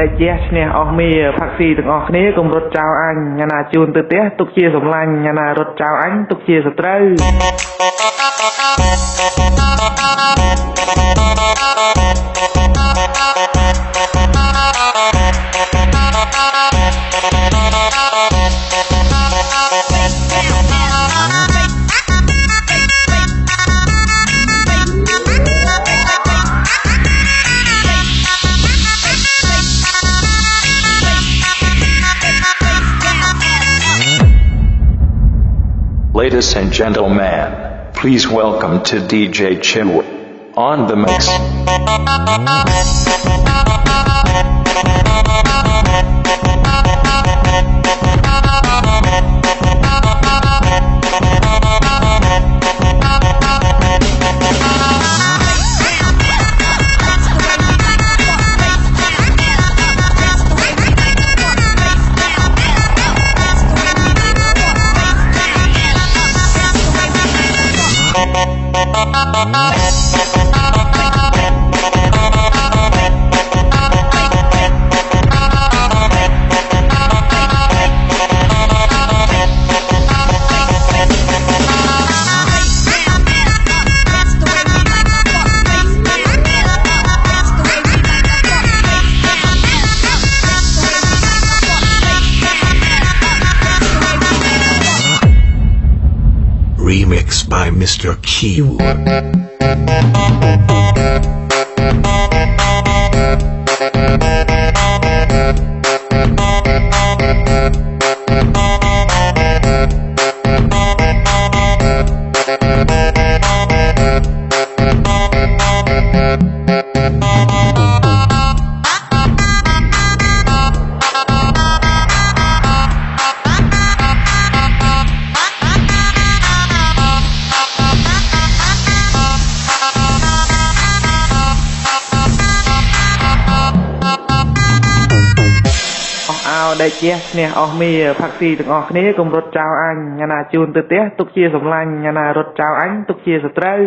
ដែលជះឈ្នះអស់មីផាក់ស៊ីទាំងអស់គ្នាកុំរត់ចោលអញញ៉ាណាជូនទៅផ្ទះទុកជាសម្លាញ់ញ៉ាណារត់ចោលអញទុកជាសត្រូវ Ladies and gentlemen, please welcome to DJ Chill on the mix. Remix by Mr. Q.ដែលជះឈ្នះអស់មីផាក់ស៊ីទាំងអស់គ្នាកុំរត់ចោលអញញ៉ាណាជូនទៅផ្ទះទុកជាសម្លាញ់ញ៉ាណារត់ចោលអញទុកជាសត្រូវ